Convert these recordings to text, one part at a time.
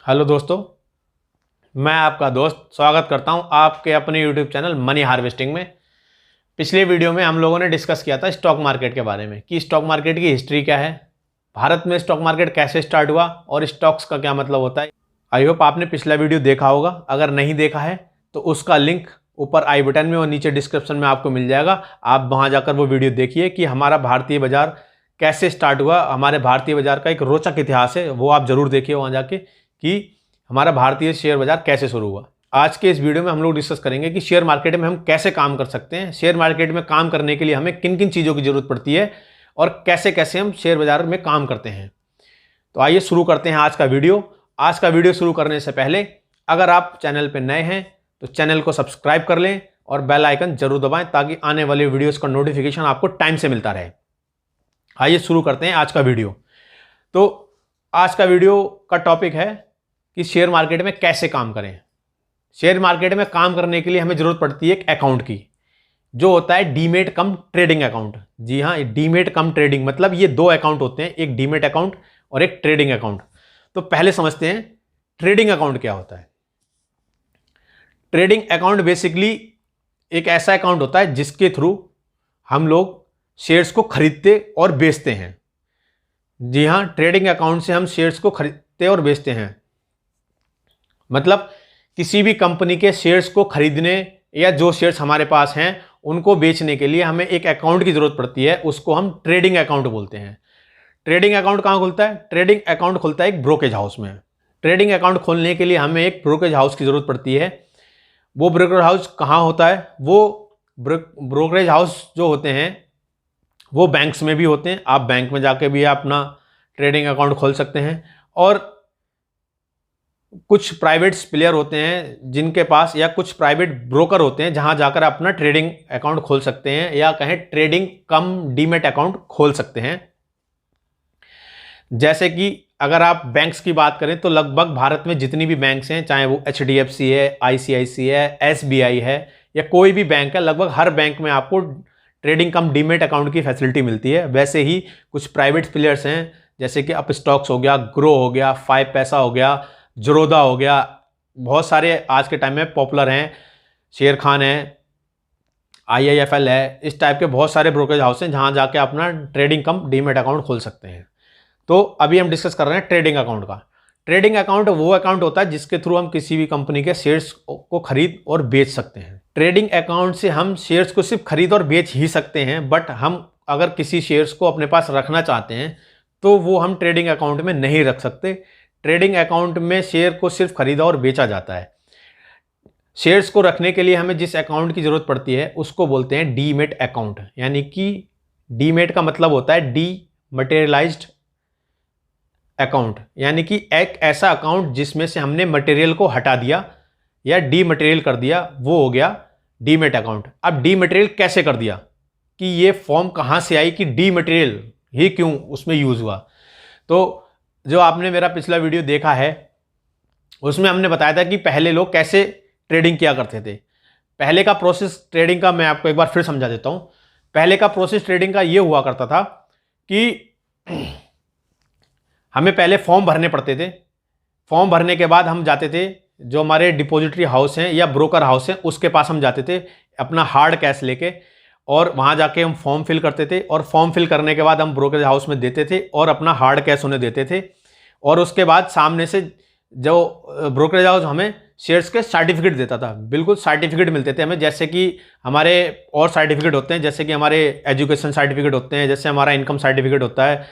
Hello दोस्तों, मैं आपका दोस्त स्वागत करता हूं आपके अपने यूट्यूब चैनल मनी हार्वेस्टिंग में। पिछले वीडियो में हम लोगों ने डिस्कस किया था स्टॉक मार्केट के बारे में कि स्टॉक मार्केट की हिस्ट्री क्या है, भारत में स्टॉक मार्केट कैसे स्टार्ट हुआ और स्टॉक्स का क्या मतलब होता है। आई होप आपने पिछला वीडियो देखा होगा। अगर नहीं देखा है तो उसका लिंक ऊपर आई बटन में और नीचे डिस्क्रिप्शन में आपको मिल जाएगा। आप वहाँ जाकर वो वीडियो देखिए कि हमारा भारतीय बाजार कैसे स्टार्ट हुआ। हमारे भारतीय बाजार का एक रोचक इतिहास है, वो आप जरूर देखिए वहाँ जाके कि हमारा भारतीय शेयर बाजार कैसे शुरू हुआ। आज के इस वीडियो में हम लोग डिस्कस करेंगे कि शेयर मार्केट में हम कैसे काम कर सकते हैं, शेयर मार्केट में काम करने के लिए हमें किन किन चीज़ों की जरूरत पड़ती है और कैसे कैसे हम शेयर बाजार में काम करते हैं। तो आइए शुरू करते हैं आज का वीडियो। आज का वीडियो शुरू करने से पहले अगर आप चैनल पर नए हैं तो चैनल को सब्सक्राइब कर लें और बेल आइकन जरूर दबाएं ताकि आने वाले वीडियोज़ का नोटिफिकेशन आपको टाइम से मिलता रहे। आइए शुरू करते हैं आज का वीडियो। तो आज का वीडियो का टॉपिक है कि शेयर मार्केट में कैसे काम करें। शेयर मार्केट में काम करने के लिए हमें जरूरत पड़ती है एक अकाउंट की, जो होता है डीमेट कम ट्रेडिंग अकाउंट। जी हाँ, डीमेट कम ट्रेडिंग मतलब ये दो अकाउंट होते हैं, एक डीमेट अकाउंट और एक ट्रेडिंग अकाउंट। तो पहले समझते हैं ट्रेडिंग अकाउंट क्या होता है। ट्रेडिंग अकाउंट बेसिकली एक ऐसा अकाउंट होता है जिसके थ्रू हम लोग शेयर्स को खरीदते और बेचते हैं। जी हाँ, ट्रेडिंग अकाउंट से हम शेयर्स को खरीदते और बेचते हैं। मतलब किसी भी कंपनी के शेयर्स को खरीदने या जो शेयर्स हमारे पास हैं उनको बेचने के लिए हमें एक अकाउंट की जरूरत पड़ती है, उसको हम ट्रेडिंग अकाउंट बोलते हैं। ट्रेडिंग अकाउंट कहाँ खुलता है? ट्रेडिंग अकाउंट खुलता है एक ब्रोकरेज हाउस में। ट्रेडिंग अकाउंट खोलने के लिए हमें एक ब्रोकरेज हाउस की जरूरत पड़ती है। वो ब्रोकरेज हाउस कहाँ होता है? वो ब्रोकरेज हाउस जो होते हैं वो बैंक्स में भी होते हैं। आप बैंक में जाके भी अपना ट्रेडिंग अकाउंट खोल सकते हैं। और कुछ प्राइवेट प्लेयर होते हैं जिनके पास, या कुछ प्राइवेट ब्रोकर होते हैं जहां जाकर अपना ट्रेडिंग अकाउंट खोल सकते हैं, या कहें ट्रेडिंग कम डीमेट अकाउंट खोल सकते हैं। जैसे कि अगर आप बैंक्स की बात करें तो लगभग भारत में जितनी भी बैंक्स हैं, चाहे वो HDFC है, ICICI है, SBI है या कोई भी बैंक है, लगभग हर बैंक में आपको ट्रेडिंग कम डीमेट अकाउंट की फैसिलिटी मिलती है। वैसे ही कुछ प्राइवेट प्लेयर्स हैं जैसे कि अपस्टॉक्स हो गया, ग्रो हो गया, 5 पैसा हो गया, जरोदा हो गया, बहुत सारे आज के टाइम में पॉपुलर हैं, शेर खान है, IIFL है। इस टाइप के बहुत सारे ब्रोकरेज हाउस हैं जहां जाके अपना ट्रेडिंग कम डीमेट अकाउंट खोल सकते हैं। तो अभी हम डिस्कस कर रहे हैं ट्रेडिंग अकाउंट का। ट्रेडिंग अकाउंट वो अकाउंट होता है जिसके थ्रू हम किसी भी कंपनी के शेयर्स को खरीद और बेच सकते हैं। ट्रेडिंग अकाउंट से हम शेयर्स को सिर्फ खरीद और बेच ही सकते हैं, बट हम अगर किसी शेयर्स को अपने पास रखना चाहते हैं तो वो हम ट्रेडिंग अकाउंट में नहीं रख सकते। ट्रेडिंग अकाउंट में शेयर को सिर्फ खरीदा और बेचा जाता है। शेयर्स को रखने के लिए हमें जिस अकाउंट की जरूरत पड़ती है उसको बोलते हैं डीमेट अकाउंट। यानी कि डीमेट का मतलब होता है डी मटेरियलाइज्ड अकाउंट, यानी कि एक ऐसा अकाउंट जिसमें से हमने मटेरियल को हटा दिया या डी मटेरियल कर दिया, वो हो गया डीमेट अकाउंट। अब डी मटेरियल कैसे कर दिया, कि ये फॉर्म कहाँ से आई कि डी मटेरियल ही क्यों उसमें यूज हुआ। तो जो आपने मेरा पिछला वीडियो देखा है उसमें हमने बताया था कि पहले लोग कैसे ट्रेडिंग किया करते थे। पहले का प्रोसेस ट्रेडिंग का मैं आपको एक बार फिर समझा देता हूं। पहले का प्रोसेस ट्रेडिंग का ये हुआ करता था कि हमें पहले फॉर्म भरने पड़ते थे। फॉर्म भरने के बाद हम जाते थे, जो हमारे डिपॉजिटरी हाउस हैं या ब्रोकर हाउस हैं उसके पास हम जाते थे अपना हार्ड कैश लेके, और वहाँ जाके हम फॉर्म फिल करते थे। और फॉर्म फिल करने के बाद हम ब्रोकरेज हाउस में देते थे और अपना हार्ड कैश उन्हें देते थे। और उसके बाद सामने से जो ब्रोकरेज हाउस हमें शेयर्स के सर्टिफिकेट देता था, बिल्कुल सर्टिफिकेट मिलते थे हमें, जैसे कि हमारे और सर्टिफिकेट होते हैं, जैसे कि हमारे एजुकेशन सर्टिफिकेट होते हैं, जैसे हमारा इनकम सर्टिफिकेट होता है,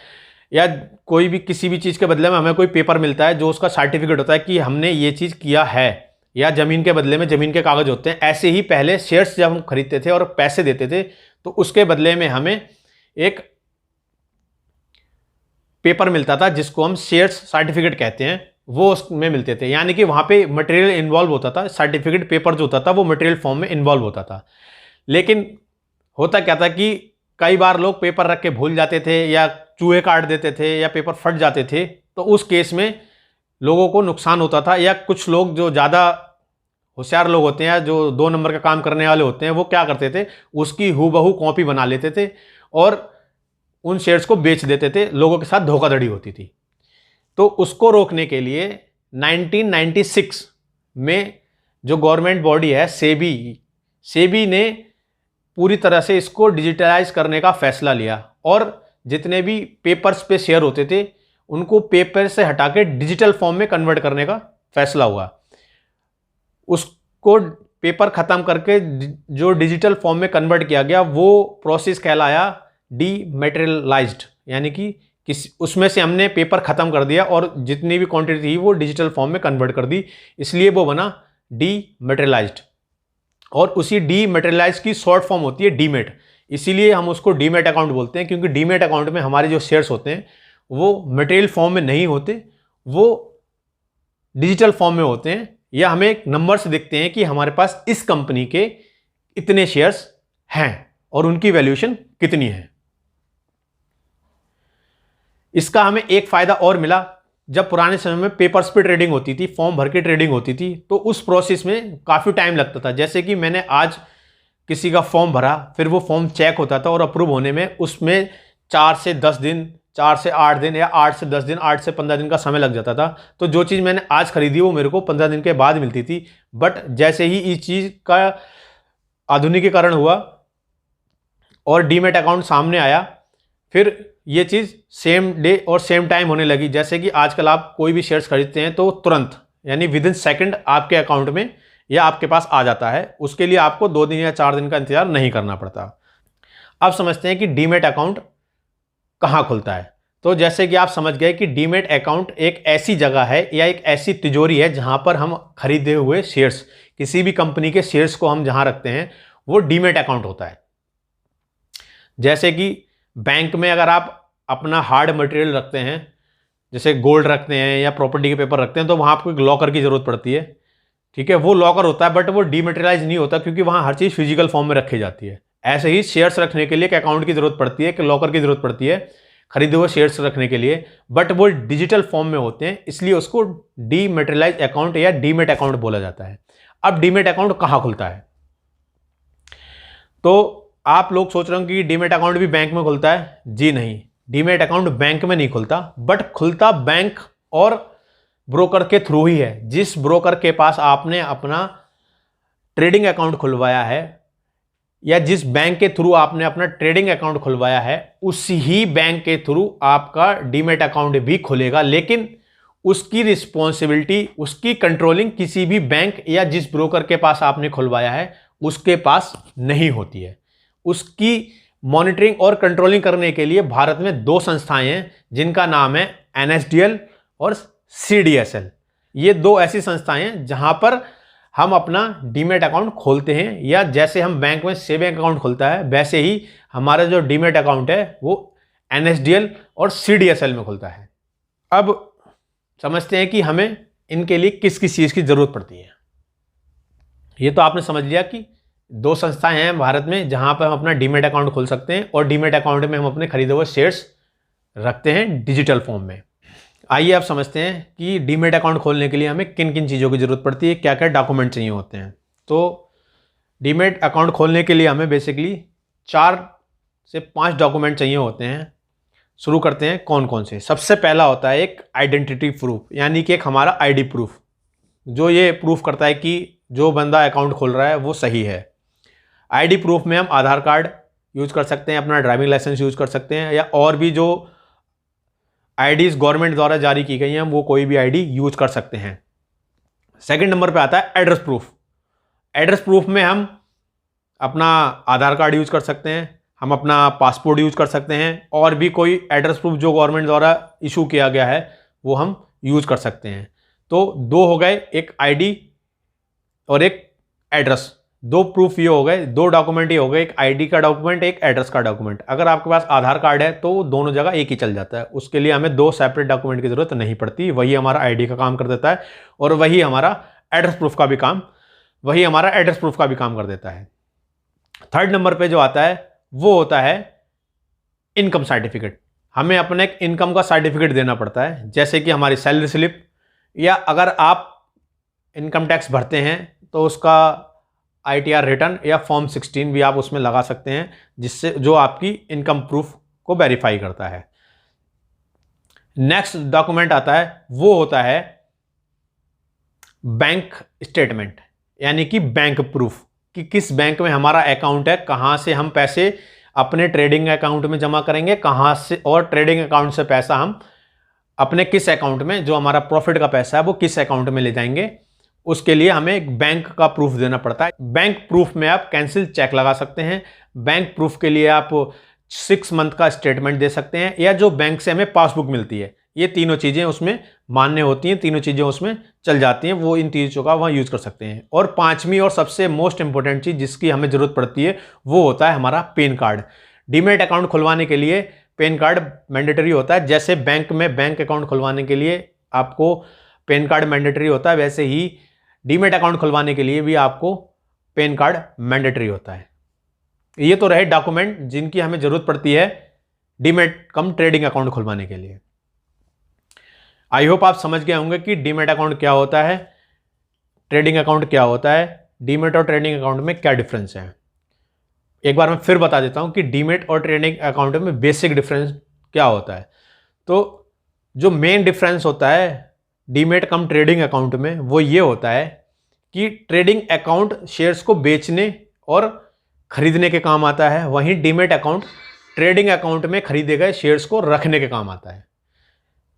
या कोई भी किसी भी चीज़ के बदले में हमें कोई पेपर मिलता है जो उसका सर्टिफिकेट होता है कि हमने ये चीज़ किया है, या ज़मीन के बदले में ज़मीन के कागज़ होते हैं। ऐसे ही पहले शेयर्स जब हम खरीदते थे और पैसे देते थे तो उसके बदले में हमें एक पेपर मिलता था जिसको हम शेयर्स सर्टिफिकेट कहते हैं, वो उसमें मिलते थे। यानी कि वहाँ पे मटेरियल इन्वॉल्व होता था, सर्टिफिकेट पेपर जो होता था वो मटेरियल फॉर्म में इन्वॉल्व होता था। लेकिन होता क्या था कि कई बार लोग पेपर रख के भूल जाते थे, या चूहे काट देते थे, या पेपर फट जाते थे, तो उस केस में लोगों को नुकसान होता था। या कुछ लोग जो ज़्यादा होशियार लोग होते हैं, जो 2 नंबर का काम करने वाले होते हैं, वो क्या करते थे, उसकी हूबहू कॉपी बना लेते थे और उन शेयर्स को बेच देते थे। लोगों के साथ धोखाधड़ी होती थी। तो उसको रोकने के लिए 1996 में जो गवर्नमेंट बॉडी है सेबी ने पूरी तरह से इसको डिजिटलाइज करने का फैसला लिया और जितने भी पेपर्स पे शेयर होते थे उनको पेपर से हटा के डिजिटल फॉर्म में कन्वर्ट करने का फैसला हुआ। उसको पेपर ख़त्म करके जो डिजिटल फॉर्म में कन्वर्ट किया गया वो प्रोसेस कहलाया डीमैटेरियलाइज्ड, यानी कि उसमें से हमने पेपर ख़त्म कर दिया और जितनी भी क्वांटिटी थी वो डिजिटल फॉर्म में कन्वर्ट कर दी, इसलिए वो बना डीमैटेरियलाइज्ड। और उसी डीमैटेरियलाइज्ड की शॉर्ट फॉर्म होती है डीमेट, इसीलिए हम उसको डीमेट अकाउंट बोलते हैं, क्योंकि डीमेट अकाउंट में हमारे जो शेयर्स होते हैं वो मटेरियल फॉर्म में नहीं होते, वो डिजिटल फॉर्म में होते हैं, या हमें एक नंबर से दिखते हैं कि हमारे पास इस कंपनी के इतने शेयर्स हैं और उनकी वैल्यूएशन कितनी है। इसका हमें एक फायदा और मिला, जब पुराने समय में पेपर्स पे ट्रेडिंग होती थी, फॉर्म भर के ट्रेडिंग होती थी, तो उस प्रोसेस में काफ़ी टाइम लगता था। जैसे कि मैंने आज किसी का फॉर्म भरा, फिर वो फॉर्म चेक होता था और अप्रूव होने में उसमें 4 से 10 दिन, 4 से 8 दिन या 8 से 10 दिन, 8 से 15 दिन का समय लग जाता था। तो जो चीज़ मैंने आज खरीदी वो मेरे को 15 दिन के बाद मिलती थी। बट जैसे ही इस चीज़ का आधुनिकीकरण हुआ और डीमेट अकाउंट सामने आया, फिर ये चीज़ सेम डे और सेम टाइम होने लगी। जैसे कि आजकल आप कोई भी शेयर्स खरीदते हैं तो तुरंत, यानी विद इन सेकेंड आपके अकाउंट में या आपके पास आ जाता है। उसके लिए आपको 2 दिन या 4 दिन का इंतजार नहीं करना पड़ता। अब समझते हैं कि डीमेट अकाउंट कहाँ खुलता है। तो जैसे कि आप समझ गए कि डीमेट अकाउंट एक ऐसी जगह है या एक ऐसी तिजोरी है जहाँ पर हम खरीदे हुए शेयर्स, किसी भी कंपनी के शेयर्स को हम जहाँ रखते हैं वो डीमेट अकाउंट होता है। जैसे कि बैंक में अगर आप अपना हार्ड मटेरियल रखते हैं, जैसे गोल्ड रखते हैं या प्रॉपर्टी के पेपर रखते हैं, तो वहाँ आपको एक लॉकर की ज़रूरत पड़ती है। ठीक है, वो लॉकर होता है बट वो डीमेटेरियलाइज नहीं होता, क्योंकि वहाँ हर चीज़ फिजिकल फॉर्म में रखी जाती है। ऐसे ही शेयर्स रखने के लिए एक अकाउंट की ज़रूरत पड़ती है, एक लॉकर की ज़रूरत पड़ती है खरीदे हुए शेयर्स रखने के लिए, बट वो डिजिटल फॉर्म में होते हैं, इसलिए उसको डीमेटेरियलाइज अकाउंट या डीमेट अकाउंट बोला जाता है। अब डीमेट अकाउंट कहाँ खुलता है? तो आप लोग सोच रहे हो कि डीमेट अकाउंट भी बैंक में खुलता है। जी नहीं, डीमेट अकाउंट बैंक में नहीं खुलता, बट खुलता बैंक और ब्रोकर के थ्रू ही है। जिस ब्रोकर के पास आपने अपना ट्रेडिंग अकाउंट खुलवाया है या जिस बैंक के थ्रू आपने अपना ट्रेडिंग अकाउंट खुलवाया है, उसी ही बैंक के थ्रू आपका डीमेट अकाउंट भी खुलेगा, लेकिन उसकी रिस्पॉन्सिबिलिटी, उसकी कंट्रोलिंग किसी भी बैंक या जिस ब्रोकर के पास आपने खुलवाया है उसके पास नहीं होती है। उसकी मॉनिटरिंग और कंट्रोलिंग करने के लिए भारत में 2 संस्थाएं हैं जिनका नाम है NSDL और CDSL। ये 2 ऐसी संस्थाएं हैं जहां पर हम अपना डीमेट अकाउंट खोलते हैं, या जैसे हम बैंक में सेविंग अकाउंट खुलता है वैसे ही हमारा जो डीमेट अकाउंट है वो NSDL और CDSL में खुलता है। अब समझते हैं कि हमें इनके लिए किस किस चीज़ की ज़रूरत पड़ती है। ये तो आपने समझ लिया कि 2 संस्थाएं हैं भारत में जहां पर हम अपना डीमेट अकाउंट खोल सकते हैं और डीमेट अकाउंट में हम अपने खरीदे हुए शेयर्स रखते हैं डिजिटल फॉर्म में। आइए आप समझते हैं कि डीमेट अकाउंट खोलने के लिए हमें किन किन चीज़ों की ज़रूरत पड़ती है, क्या क्या डॉक्यूमेंट चाहिए होते हैं। तो डीमेट अकाउंट खोलने के लिए हमें बेसिकली 4 से 5 डॉक्यूमेंट चाहिए होते हैं। शुरू करते हैं कौन कौन से। सबसे पहला होता है एक आइडेंटिटी प्रूफ, यानी कि एक हमारा ID प्रूफ, जो ये प्रूफ करता है कि जो बंदा अकाउंट खोल रहा है वो सही है। ID प्रूफ में हम आधार कार्ड यूज़ कर सकते हैं, अपना ड्राइविंग लाइसेंस यूज़ कर सकते हैं, या और भी जो IDs गवर्नमेंट द्वारा जारी की गई हैं वो कोई भी ID यूज़ कर सकते हैं। सेकंड नंबर पे आता है एड्रेस प्रूफ। एड्रेस प्रूफ में हम अपना आधार कार्ड यूज़ कर सकते हैं, हम अपना पासपोर्ट यूज़ कर सकते हैं, और भी कोई एड्रेस प्रूफ जो गवर्नमेंट द्वारा इशू किया गया है वो हम यूज़ कर सकते हैं। तो 2 हो गए, एक ID और एक एड्रेस। 2 प्रूफ ये हो गए, 2 डॉक्यूमेंट ये हो गए, एक ID का डॉक्यूमेंट, एक एड्रेस का डॉक्यूमेंट। अगर आपके पास आधार कार्ड है तो दोनों जगह एक ही चल जाता है, उसके लिए हमें 2 सेपरेट डॉक्यूमेंट की ज़रूरत नहीं पड़ती। वही हमारा ID का काम कर देता है और वही हमारा एड्रेस प्रूफ का भी काम कर देता है। थर्ड नंबर पे जो आता है वो होता है इनकम सर्टिफिकेट। हमें अपने एक इनकम का सर्टिफिकेट देना पड़ता है, जैसे कि हमारी सैलरी स्लिप, या अगर आप इनकम टैक्स भरते हैं तो उसका ITR रिटर्न या फॉर्म 16 भी आप उसमें लगा सकते हैं, जिससे जो आपकी इनकम प्रूफ को वेरीफाई करता है। नेक्स्ट डॉक्यूमेंट आता है वो होता है बैंक स्टेटमेंट यानी कि बैंक प्रूफ कि किस बैंक में हमारा अकाउंट है, कहाँ से हम पैसे अपने ट्रेडिंग अकाउंट में जमा करेंगे, कहाँ से, और ट्रेडिंग अकाउंट से पैसा हम अपने किस अकाउंट में, जो हमारा प्रॉफिट का पैसा है वो किस अकाउंट में ले जाएंगे। उसके लिए हमें एक बैंक का प्रूफ देना पड़ता है। बैंक प्रूफ में आप कैंसिल चेक लगा सकते हैं, बैंक प्रूफ के लिए आप 6 मंथ का स्टेटमेंट दे सकते हैं, या जो बैंक से हमें पासबुक मिलती है। ये तीनों चीज़ें उसमें मान्य होती हैं, तीनों चीज़ें उसमें चल जाती हैं, वो इन तीनों का वहाँ यूज़ कर सकते हैं। और पांचवी और सबसे मोस्ट इंपॉर्टेंट चीज़ जिसकी हमें ज़रूरत पड़ती है वो होता है हमारा पैन कार्ड। डीमैट अकाउंट खुलवाने के लिए पैन कार्ड मैंडेटरी होता है। जैसे बैंक में बैंक अकाउंट खुलवाने के लिए आपको पैन कार्ड मैंडेटरी होता है, वैसे ही डीमैट अकाउंट खुलवाने के लिए भी आपको पैन कार्ड मैंडेटरी होता है। ये तो रहे डॉक्यूमेंट जिनकी हमें जरूरत पड़ती है डीमैट कम ट्रेडिंग अकाउंट खुलवाने के लिए। आई होप आप समझ गए होंगे कि डीमैट अकाउंट क्या होता है, ट्रेडिंग अकाउंट क्या होता है, डीमैट और ट्रेडिंग अकाउंट में क्या डिफरेंस है। एक बार मैं फिर बता देता हूं कि डीमैट और ट्रेडिंग अकाउंट में बेसिक डिफरेंस क्या होता है। तो जो मेन डिफरेंस होता है डीमैट कम ट्रेडिंग अकाउंट में वो ये होता है कि ट्रेडिंग अकाउंट शेयर्स को बेचने और खरीदने के काम आता है, वहीं डीमैट अकाउंट ट्रेडिंग अकाउंट में खरीदे गए शेयर्स को रखने के काम आता है।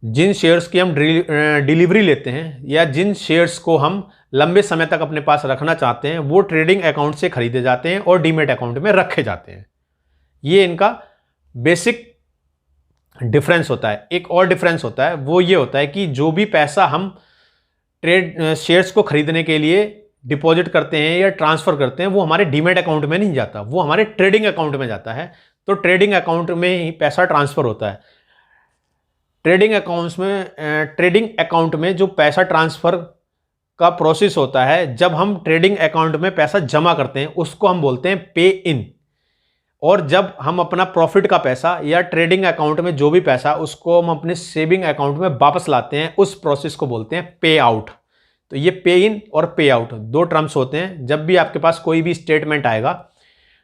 जिन शेयर्स की हम डिलीवरी लेते हैं या जिन शेयर्स को हम लंबे समय तक अपने पास रखना चाहते हैं वो ट्रेडिंग अकाउंट से खरीदे जाते हैं और डीमैट अकाउंट में रखे जाते हैं। ये इनका बेसिक डिफरेंस होता है। एक और डिफरेंस होता है वो ये होता है कि जो भी पैसा हम शेयर्स को खरीदने के लिए डिपॉजिट करते हैं या ट्रांसफर करते हैं वो हमारे डीमैट अकाउंट में नहीं जाता, वो हमारे ट्रेडिंग अकाउंट में जाता है। तो ट्रेडिंग अकाउंट में ही पैसा ट्रांसफर होता है। ट्रेडिंग अकाउंट में जो पैसा ट्रांसफर का प्रोसेस होता है, जब हम ट्रेडिंग अकाउंट में पैसा जमा करते हैं उसको हम बोलते हैं पे इन, और जब हम अपना प्रॉफिट का पैसा या ट्रेडिंग अकाउंट में जो भी पैसा उसको हम अपने सेविंग अकाउंट में वापस लाते हैं उस प्रोसेस को बोलते हैं पे आउट। तो ये पे इन और पे आउट दो टर्म्स होते हैं। जब भी आपके पास कोई भी स्टेटमेंट आएगा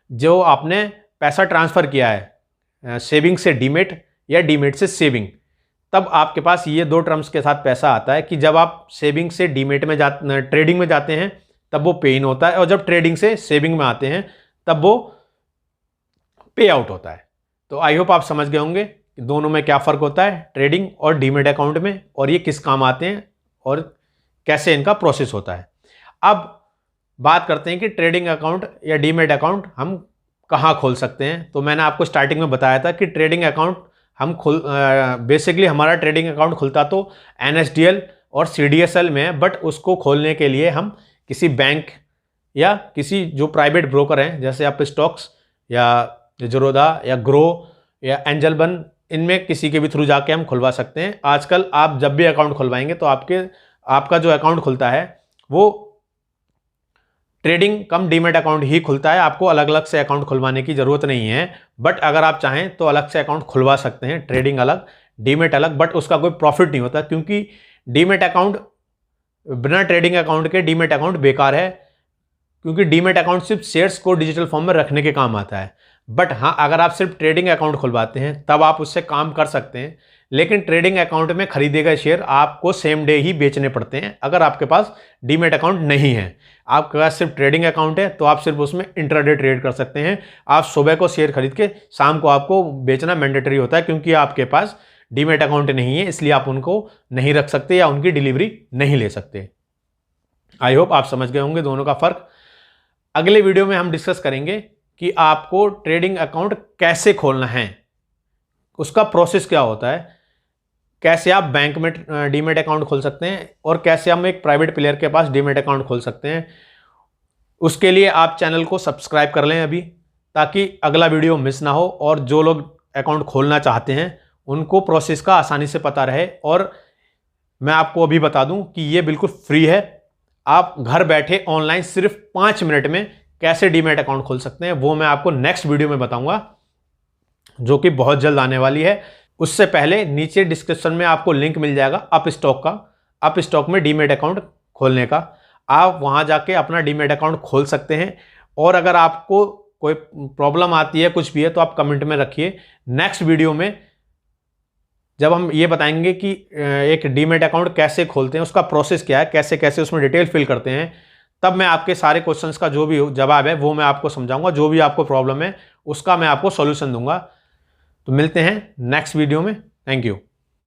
जो आपने पैसा ट्रांसफर किया है सेविंग से डीमैट या डीमैट से सेविंग, तब आपके पास ये दो टर्म्स के साथ पैसा आता है कि जब आप सेविंग से डीमैट में ट्रेडिंग में जाते हैं तब वो पे इन होता है, और जब ट्रेडिंग से सेविंग में आते हैं तब वो पे आउट होता है। तो आई होप आप समझ गए होंगे कि दोनों में क्या फ़र्क होता है ट्रेडिंग और डीमैट अकाउंट में, और ये किस काम आते हैं और कैसे इनका प्रोसेस होता है। अब बात करते हैं कि ट्रेडिंग अकाउंट या डीमैट अकाउंट हम कहाँ खोल सकते हैं। तो मैंने आपको स्टार्टिंग में बताया था कि ट्रेडिंग अकाउंट हम बेसिकली हमारा ट्रेडिंग अकाउंट खुलता तो NSDL और CDSL में है, बट उसको खोलने के लिए हम किसी बैंक या किसी जो प्राइवेट ब्रोकर हैं जैसे आप स्टॉक्स या ज़ीरोधा या ग्रो या एंजल वन, इनमें किसी के भी थ्रू जाके हम खुलवा सकते हैं। आजकल आप जब भी अकाउंट खुलवाएंगे तो आपका जो अकाउंट खुलता है वो ट्रेडिंग कम डीमैट अकाउंट ही खुलता है, आपको अलग अलग से अकाउंट खुलवाने की ज़रूरत नहीं है। बट अगर आप चाहें तो अलग से अकाउंट खुलवा सकते हैं, ट्रेडिंग अलग डीमैट अलग, बट उसका कोई प्रॉफिट नहीं होता क्योंकि डीमैट अकाउंट बिना ट्रेडिंग अकाउंट के डीमैट अकाउंट बेकार है, क्योंकि डीमैट अकाउंट सिर्फ शेयर्स को डिजिटल फॉर्म में रखने के काम आता है। बट हाँ, अगर आप सिर्फ ट्रेडिंग अकाउंट खुलवाते हैं तब आप उससे काम कर सकते हैं, लेकिन ट्रेडिंग अकाउंट में खरीदे गए शेयर आपको सेम डे ही बेचने पड़ते हैं अगर आपके पास डीमैट अकाउंट नहीं है। आपके पास सिर्फ ट्रेडिंग अकाउंट है तो आप सिर्फ उसमें इंट्राडे ट्रेड कर सकते हैं। आप सुबह को शेयर खरीद के शाम को आपको बेचना मैंडेटरी होता है, क्योंकि आपके पास डीमैट अकाउंट नहीं है, इसलिए आप उनको नहीं रख सकते या उनकी डिलीवरी नहीं ले सकते। आई होप आप समझ गए होंगे दोनों का फ़र्क। अगले वीडियो में हम डिस्कस करेंगे कि आपको ट्रेडिंग अकाउंट कैसे खोलना है, उसका प्रोसेस क्या होता है, कैसे आप बैंक में डीमैट अकाउंट खोल सकते हैं और कैसे हम एक प्राइवेट प्लेयर के पास डीमैट अकाउंट खोल सकते हैं। उसके लिए आप चैनल को सब्सक्राइब कर लें अभी, ताकि अगला वीडियो मिस ना हो, और जो लोग अकाउंट खोलना चाहते हैं उनको प्रोसेस का आसानी से पता रहे। और मैं आपको अभी बता दूं कि ये बिल्कुल फ्री है, आप घर बैठे ऑनलाइन सिर्फ 5 मिनट में कैसे डीमैट अकाउंट खोल सकते हैं वो मैं आपको नेक्स्ट वीडियो में बताऊंगा, जो कि बहुत जल्द आने वाली है। उससे पहले नीचे डिस्क्रिप्शन में आपको लिंक मिल जाएगा अपस्टॉक का, अपस्टॉक में डीमैट अकाउंट खोलने का। आप वहां जाके अपना डीमैट अकाउंट खोल सकते हैं। और अगर आपको कोई प्रॉब्लम आती है, कुछ भी है, तो आप कमेंट में रखिए। नेक्स्ट वीडियो में जब हम ये बताएंगे कि एक डीमैट अकाउंट कैसे खोलते हैं, उसका प्रोसेस क्या है, कैसे कैसे उसमें डिटेल फिल करते हैं, तब मैं आपके सारे क्वेश्चंस का जो भी जवाब है वो मैं आपको समझाऊंगा। जो भी आपको प्रॉब्लम है उसका मैं आपको सॉल्यूशन दूंगा। तो मिलते हैं नेक्स्ट वीडियो में। Thank you.